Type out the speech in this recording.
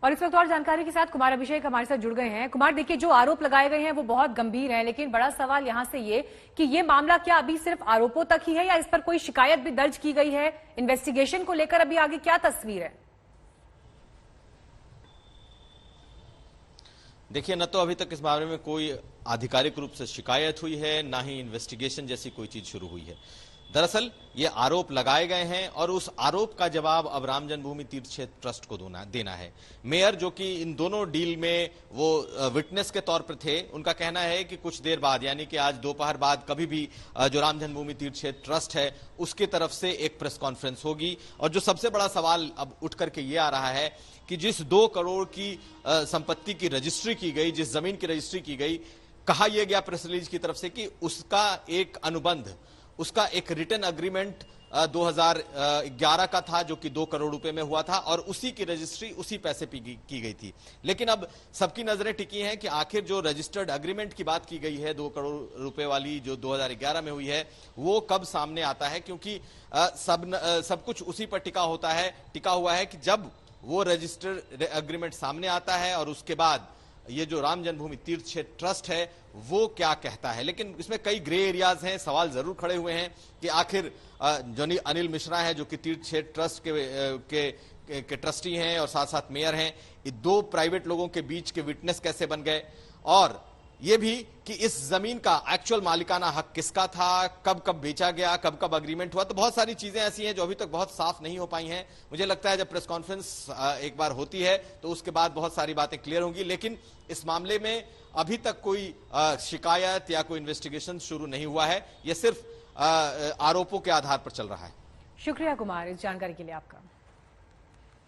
और इस वक्त और जानकारी के साथ कुमार अभिषेक हमारे साथ जुड़ गए हैं। कुमार, देखिए, जो आरोप लगाए गए हैं वो बहुत गंभीर हैं, लेकिन बड़ा सवाल यहां से ये कि ये मामला क्या अभी सिर्फ आरोपों तक ही है या इस पर कोई शिकायत भी दर्ज की गई है? इन्वेस्टिगेशन को लेकर अभी आगे क्या तस्वीर है? देखिए, न तो अभी तक इस बारे में कोई आधिकारिक रूप से शिकायत हुई है, ना ही इन्वेस्टिगेशन जैसी कोई चीज शुरू हुई है। दरअसल ये आरोप लगाए गए हैं और उस आरोप का जवाब अब राम जन्मभूमि तीर्थ क्षेत्र ट्रस्ट को देना है। मेयर, जो कि इन दोनों डील में वो विटनेस के तौर पर थे, उनका कहना है कि कुछ देर बाद, यानी कि आज दोपहर बाद कभी भी जो राम जन्मभूमि तीर्थ क्षेत्र ट्रस्ट है उसकी तरफ से एक प्रेस कॉन्फ्रेंस होगी। और जो सबसे बड़ा सवाल अब उठ करके ये आ रहा है कि जिस 2 करोड़ की संपत्ति की रजिस्ट्री की गई, जिस जमीन की रजिस्ट्री की गई, कहा यह गया प्रेस रिलीज की तरफ से कि उसका एक अनुबंध, उसका एक रिटन एग्रीमेंट 2011 का था, जो कि 2 करोड़ रुपए में हुआ था, और उसी की रजिस्ट्री उसी पैसे की गई थी। लेकिन अब सबकी नजरें टिकी हैं कि आखिर जो रजिस्टर्ड एग्रीमेंट की बात की गई है 2 करोड़ रुपए वाली, जो 2011 में हुई है, वो कब सामने आता है, क्योंकि सब कुछ उसी पर टिका हुआ है कि जब वो रजिस्टर्ड एग्रीमेंट सामने आता है और उसके बाद ये जो राम जन्मभूमि तीर्थ क्षेत्र ट्रस्ट है वो क्या कहता है। लेकिन इसमें कई ग्रे एरियाज हैं, सवाल जरूर खड़े हुए हैं कि आखिर जो अनिल मिश्रा है, जो कि तीर्थ क्षेत्र ट्रस्ट के ट्रस्टी हैं और साथ साथ मेयर हैं, ये 2 प्राइवेट लोगों के बीच के विटनेस कैसे बन गए, और ये भी कि इस जमीन का एक्चुअल मालिकाना हक किसका था, कब कब बेचा गया, कब कब अग्रीमेंट हुआ। तो बहुत सारी चीजें ऐसी हैं जो अभी तक बहुत साफ नहीं हो पाई हैं। मुझे लगता है जब प्रेस कॉन्फ्रेंस एक बार होती है तो उसके बाद बहुत सारी बातें क्लियर होंगी। लेकिन इस मामले में अभी तक कोई शिकायत या कोई इन्वेस्टिगेशन शुरू नहीं हुआ है, यह सिर्फ आरोपों के आधार पर चल रहा है। शुक्रिया कुमार, इस जानकारी के लिए आपका।